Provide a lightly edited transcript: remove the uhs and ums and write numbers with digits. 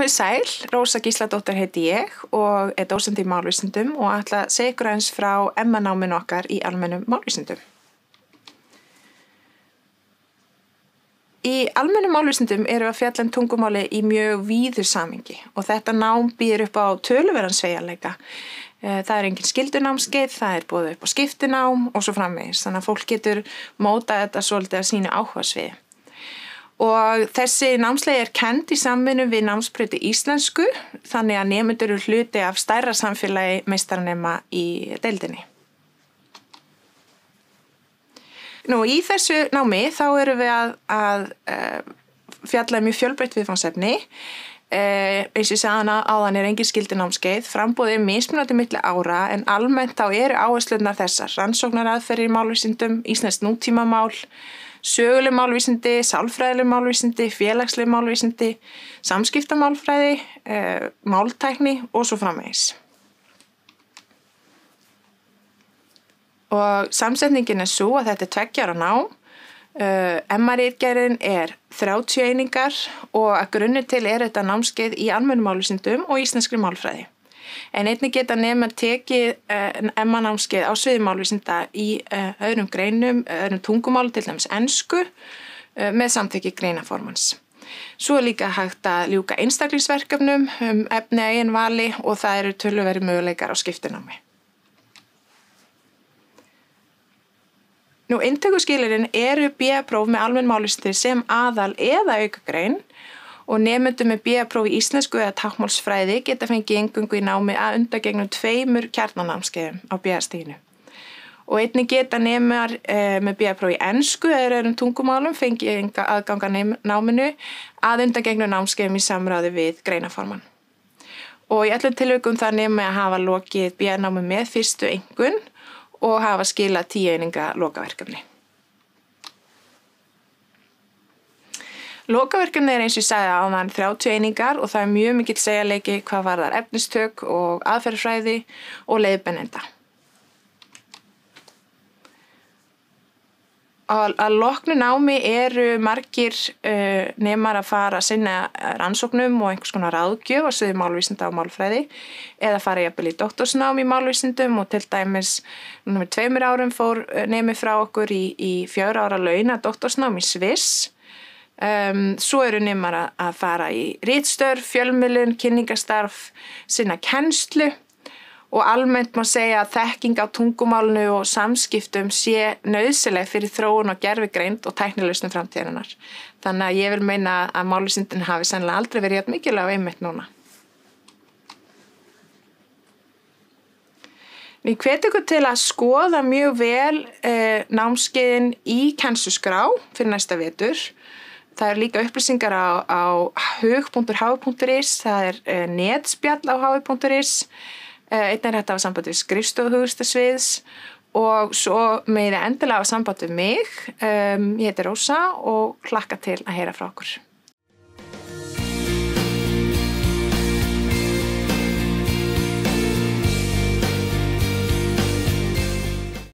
Komið sæl, Rósa Gísladóttir heiti ég og dósent í málvísindum og ætla að segja ykkur aðeins frá MA-náminu okkar í almennum málvísindum. Í almennum málvísindum erum við að fjalla tungumáli í mjög víðu samhengi og þetta nám býður upp á töluverðan sveigjanleika. Það er engin skyldunámskeið, það er boðið upp á skiptinám og svo framvegis, þannig að fólk getur mótað þetta svolítið að sínu áhugasviði. Og þessi námsleið kennd í samvinnu við námsbrautir íslensku, þannig að nemendur eru hluti af stærra samfélagi meistaranema í deildinni. Í þessu námi þá erum við að fjalla mjög fjölbreytt viðfangsefni. Eins og ég sagði áðan er engin skyldunámskeið, framboðið mismunandi milli ára en almennt þá eru áherslurnar þessar: rannsóknaraðferðir í málvísindum, íslenskt nútímamál, söguleg málvísindi, sálfræðileg málvísindi, félagsleg málvísindi, samskiptamálfræði, máltækni og svo framvegis. Og samsetningin er sú að þetta er 2 ára nám. MA-ritgerðin er 30 einingar og að grunni til er þetta námskeið í almennum málvísindum og íslenskri málfræði. En einnig geta nemendur tekið MA-námskeið á sviði málvísinda í öðrum greinum, öðrum tungumáli, til dæmis ensku, með samþykki greinaformans. Svo er líka hægt að ljúka einstaklingsverkefnum efni að eigin vali og það eru töluverðir möguleikar á skiptinámi. Inntökuskilyrðin eru BA-próf með almenn málvísindi sem aðal eða aukagrein og nemendur með BA-próf í íslensku eða táknmálsfræði geta fengið inngöngu í námi að undangengnum 2 kjarnanámskeiðum á BA-stiginu. Og einnig geta nemar með BA-próf í ensku eða öðrum tungumálum fengið aðgang að náminu að undangengnum námskeiðum í samráði við greinaformann. Og í öllum tilvikum þarf nemi að hafa lokið BA-námi með fyrstu einkunn og hafa skilað 10 eininga lokaverkefni. Lokaverkefni er eins og ég sagði áðan 30 einingar og það er mjög mikill sveigjanleiki hvað varðar efnistök og aðferðafræði og leiðbeinenda. Að loknu námi eru margir nemar að fara að sinna rannsóknum og einhvers konar ráðgjöf á sviði málvísinda og málfræði eða fara jafnvel í doktorsnám í málvísindum og til dæmis með 2 árum fór nemi frá okkur í 4 ára launa doktorsnám í Sviss. Svo eru nemar að fara í ritstörf, fjölmiðlun, kynningarstarf, sinna kennslu og almennt má segja að þekking á tungumálinu og samskiptum sé nauðsynleg fyrir þróun og gervigreind og tæknilausnum framtíðarinnar. Þannig að ég vil meina að málvísindin hafi sennilega aldrei verið jafn mikilvæg og einmitt núna. Ég hvet ykkur til að skoða mjög vel námskeiðin í kennsluskrá fyrir næsta vetur. Það eru líka upplýsingar á hug.hafi.is, það er netspjall á hafi.is. Einnig er hægt að hafa samband við skrifstofu hugvísindasviðs og svo meira endilega hafa samband við mig. Ég heiti Rósa og hlakka til að heyra frá okkur.